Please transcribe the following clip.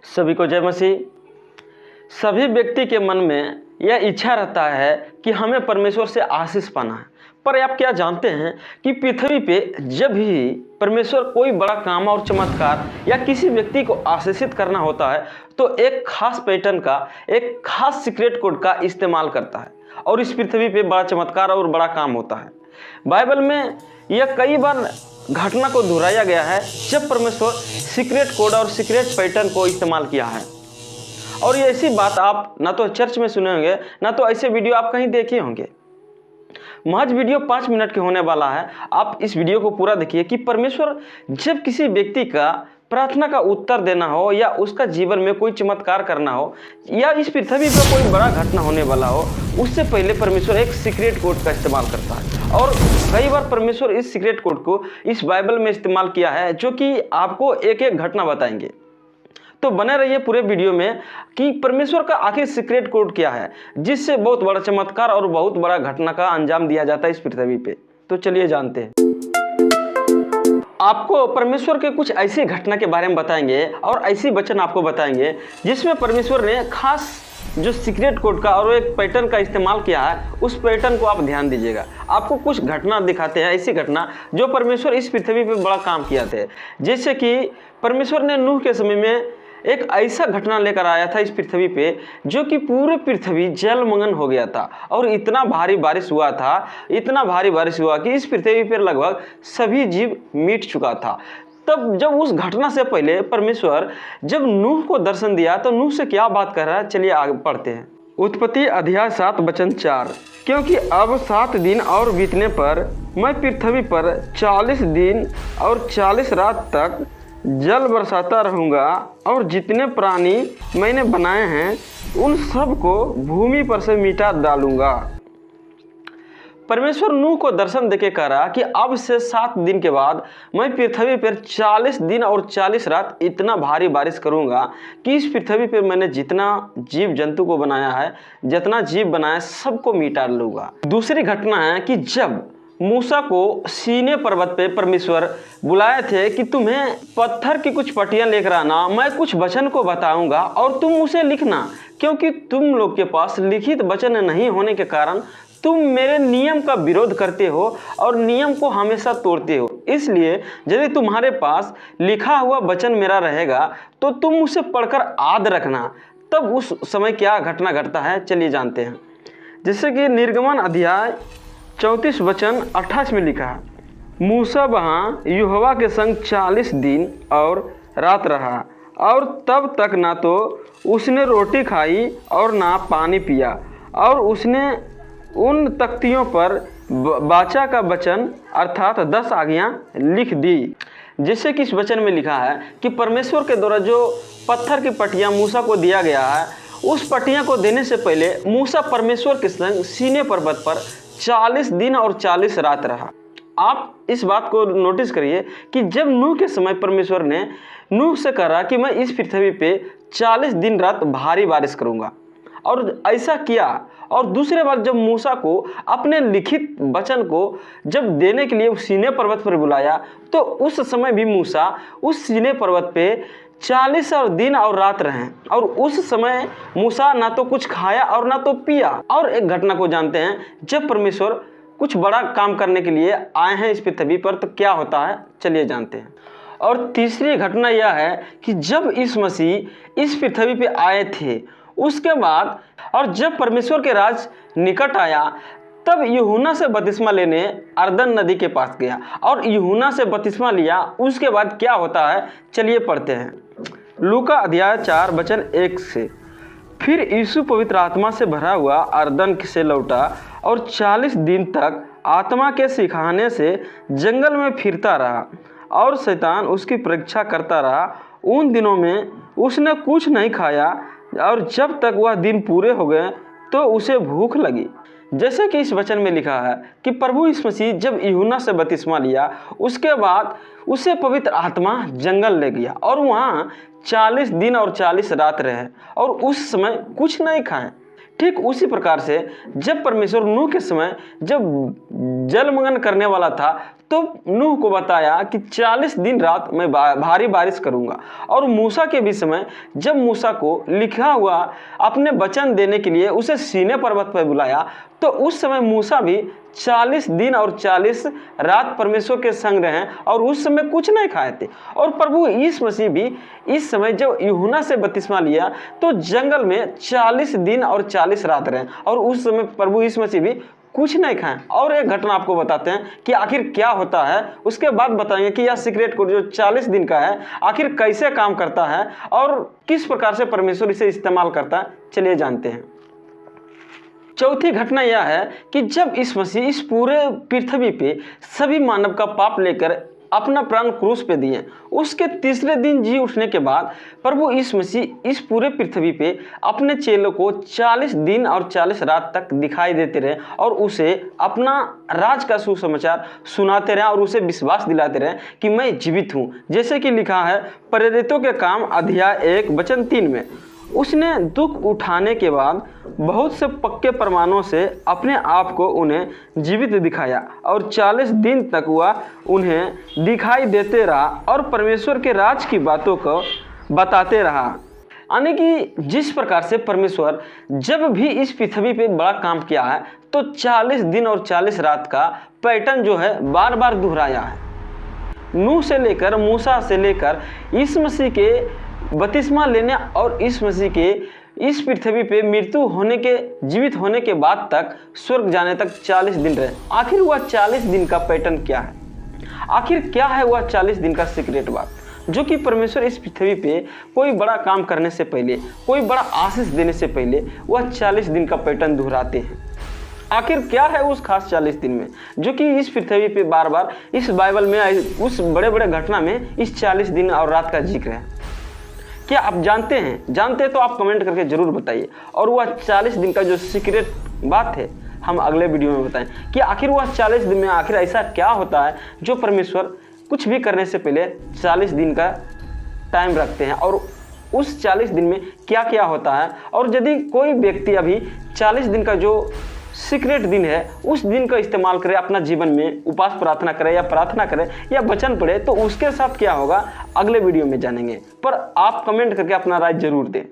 सभी को जय मसीह। सभी व्यक्ति के मन में यह इच्छा रहता है कि हमें परमेश्वर से आशीष पाना है। पर आप क्या जानते हैं कि पृथ्वी पे जब भी परमेश्वर कोई बड़ा काम और चमत्कार या किसी व्यक्ति को आशीषित करना होता है तो एक खास पैटर्न का, एक खास सीक्रेट कोड का इस्तेमाल करता है और इस पृथ्वी पे बड़ा चमत्कार और बड़ा काम होता है। बाइबल में यह कई बार घटना को दोहराया गया है जब परमेश्वर सीक्रेट कोड और सीक्रेट पैटर्न को इस्तेमाल किया है। और ये ऐसी बात आप ना तो चर्च में सुने होंगे, ना तो ऐसे वीडियो आप कहीं देखे होंगे। महज वीडियो 5 मिनट के होने वाला है। आप इस वीडियो को पूरा देखिए कि परमेश्वर जब किसी व्यक्ति का प्रार्थना का उत्तर देना हो या उसका जीवन में कोई चमत्कार करना हो या इस पृथ्वी पर कोई बड़ा घटना होने वाला हो, उससे पहले परमेश्वर एक सीक्रेट कोड का इस्तेमाल करता है। और कई बार परमेश्वर इस सीक्रेट कोड को इस बाइबल में इस्तेमाल किया है, जो कि आपको एक एक घटना बताएंगे। तो बने रहिए पूरे वीडियो में कि परमेश्वर का आखिर सीक्रेट कोड क्या है जिससे बहुत बड़ा चमत्कार और बहुत बड़ा घटना का अंजाम दिया जाता है इस पृथ्वी पे। तो चलिए जानते हैं। आपको परमेश्वर के कुछ ऐसी घटना के बारे में बताएंगे और ऐसी वचन आपको बताएंगे जिसमें परमेश्वर ने खास जो सीक्रेट कोड का और एक पैटर्न का इस्तेमाल किया है, उस पैटर्न को आप ध्यान दीजिएगा। आपको कुछ घटना दिखाते हैं, ऐसी घटना जो परमेश्वर इस पृथ्वी पे बड़ा काम किया थे। जैसे कि परमेश्वर ने नूह के समय में एक ऐसा घटना लेकर आया था इस पृथ्वी पे जो कि पूरे पृथ्वी जलमग्न हो गया था और इतना भारी बारिश हुआ था, इतना भारी बारिश हुआ कि इस पृथ्वी पर लगभग सभी जीव मिट चुका था। तब जब उस घटना से पहले परमेश्वर जब नूह को दर्शन दिया तो नूह से क्या बात कर रहा है, चलिए आगे पढ़ते हैं। उत्पत्ति अध्याय 7 वचन 4। क्योंकि अब 7 दिन और बीतने पर मैं पृथ्वी पर 40 दिन और 40 रात तक जल बरसाता रहूँगा और जितने प्राणी मैंने बनाए हैं उन सब को भूमि पर से मिटा डालूंगा। परमेश्वर नूह को दर्शन देके कह रहा कि अब से 7 दिन के बाद मैं पृथ्वी पर 40 दिन और 40 रात इतना भारी बारिश करूंगा कि इस पृथ्वी पर मैंने जितना जीव जंतु को बनाया है, जितना जीव बनाया सबको मिटा लूंगा। दूसरी घटना है कि जब मूसा को सीने पर्वत पे परमेश्वर बुलाए थे कि तुम्हें पत्थर की कुछ पट्टियां लेकर आना, मैं कुछ वचन को बताऊंगा और तुम उसे लिखना, क्योंकि तुम लोग के पास लिखित वचन नहीं होने के कारण तुम मेरे नियम का विरोध करते हो और नियम को हमेशा तोड़ते हो। इसलिए यदि तुम्हारे पास लिखा हुआ वचन मेरा रहेगा तो तुम उसे पढ़कर याद रखना। तब उस समय क्या घटना घटता है, चलिए जानते हैं। जैसे कि निर्गमन अध्याय 34 वचन 28 में लिखा है, मूसा वहाँ यहोवा के संग 40 दिन और रात रहा और तब तक ना तो उसने रोटी खाई और ना पानी पिया, और उसने उन तख्तियों पर वाचा का वचन अर्थात 10 आज्ञा लिख दी। जैसे कि इस वचन में लिखा है कि परमेश्वर के द्वारा जो पत्थर की पट्टियाँ मूसा को दिया गया है, उस पट्टियाँ को देने से पहले मूसा परमेश्वर के संग सीने पर्वत पर 40 दिन और 40 रात रहा। आप इस बात को नोटिस करिए कि जब नूह के समय परमेश्वर ने नूह से कहा कि मैं इस पृथ्वी पे 40 दिन रात भारी बारिश करूंगा, और ऐसा किया। और दूसरे बार जब मूसा को अपने लिखित वचन को जब देने के लिए उस सीने पर्वत पर बुलाया तो उस समय भी मूसा उस सीने पर्वत पे 40 और दिन और रात रहे, और उस समय मूसा ना तो कुछ खाया और ना तो पिया। और एक घटना को जानते हैं, जब परमेश्वर कुछ बड़ा काम करने के लिए आए हैं इस पृथ्वी पर तो क्या होता है, चलिए जानते हैं। और तीसरी घटना यह है कि जब यीशु मसीह इस पृथ्वी पे आए थे उसके बाद और जब परमेश्वर के राज निकट आया तब यूहन्ना से बपतिस्मा लेने अर्दन नदी के पास गया और यूहन्ना से बपतिस्मा लिया। उसके बाद क्या होता है, चलिए पढ़ते हैं। लूका अध्याय 4 वचन 1 से। फिर यीशु पवित्र आत्मा से भरा हुआ अर्दन से लौटा और 40 दिन तक आत्मा के सिखाने से जंगल में फिरता रहा और शैतान उसकी परीक्षा करता रहा। उन दिनों में उसने कुछ नहीं खाया और जब तक वह दिन पूरे हो गए तो उसे भूख लगी। जैसे कि इस वचन में लिखा है कि प्रभु यीशु मसीह जब यूहन्ना से बपतिस्मा लिया उसके बाद उसे पवित्र आत्मा जंगल ले गया और वहाँ 40 दिन और 40 रात रहे और उस समय कुछ नहीं खाए। ठीक उसी प्रकार से जब परमेश्वर नूह के समय जब जलमग्न करने वाला था तो नूह को बताया कि 40 दिन रात मैं भारी बारिश करूंगा। और मूसा के भी समय जब मूसा को लिखा हुआ अपने वचन देने के लिए उसे सीने पर्वत पर बुलाया, तो उस समय मूसा भी 40 दिन और 40 रात परमेश्वर के संग रहे और उस समय कुछ नहीं खाए थे। और प्रभु यीशु मसीह भी इस समय जब यूहन्ना से बपतिस्मा लिया तो जंगल में 40 दिन और 40 रात रहे और उस समय प्रभु यीशु मसीह भी कुछ नहीं खाएं। और एक घटना आपको बताते हैं कि आखिर क्या होता है, उसके बाद बताएंगे कि यह सीक्रेट कोड जो 40 दिन का है आखिर कैसे काम करता है और किस प्रकार से परमेश्वर इसे इस्तेमाल करता है। चलिए जानते हैं। चौथी घटना यह है कि जब इस मसीह इस पूरे पृथ्वी पे सभी मानव का पाप लेकर अपना प्राण क्रूस पे दिए, उसके तीसरे दिन जी उठने के बाद प्रभु यीशु मसीह इस पूरे पृथ्वी पे अपने चेलों को 40 दिन और 40 रात तक दिखाई देते रहे और उसे अपना राज का सुसमाचार सुनाते रहे और उसे विश्वास दिलाते रहे कि मैं जीवित हूँ। जैसे कि लिखा है प्रेरितों के काम अध्याय 1 वचन 3 में, उसने दुख उठाने के बाद बहुत से पक्के प्रमाणों से अपने आप को उन्हें जीवित दिखाया और 40 दिन तक वह उन्हें दिखाई देते रहा और परमेश्वर के राज की बातों को बताते रहा। यानी कि जिस प्रकार से परमेश्वर जब भी इस पृथ्वी पे बड़ा काम किया है तो 40 दिन और 40 रात का पैटर्न जो है बार बार दोहराया है। नूह से लेकर मूसा से लेकर यीशु मसीह के बपतिस्मा लेने और इस मसीह के इस पृथ्वी पे मृत्यु होने के जीवित होने के बाद तक स्वर्ग जाने तक 40 दिन रहे। आखिर वह 40 दिन का पैटर्न क्या है? आखिर क्या है वह 40 दिन का सीक्रेट बात जो कि परमेश्वर इस पृथ्वी पे कोई बड़ा काम करने से पहले, कोई बड़ा आशीष देने से पहले वह 40 दिन का पैटर्न दोहराते हैं? आखिर क्या है उस खास 40 दिन में जो कि इस पृथ्वी पे बार बार इस बाइबल में उस बड़े बड़े घटना में इस 40 दिन और रात का जिक्र है? क्या आप जानते हैं? जानते हैं तो आप कमेंट करके जरूर बताइए। और वह 40 दिन का जो सीक्रेट बात है हम अगले वीडियो में बताएं कि आखिर वह 40 दिन में आखिर ऐसा क्या होता है जो परमेश्वर कुछ भी करने से पहले 40 दिन का टाइम रखते हैं और उस 40 दिन में क्या क्या होता है। और यदि कोई व्यक्ति अभी 40 दिन का जो सीक्रेट दिन है उस दिन का इस्तेमाल करे अपना जीवन में, उपास प्रार्थना करे या प्रार्थना करे या वचन पढ़े, तो उसके साथ क्या होगा अगले वीडियो में जानेंगे। पर आप कमेंट करके अपना राय जरूर दें।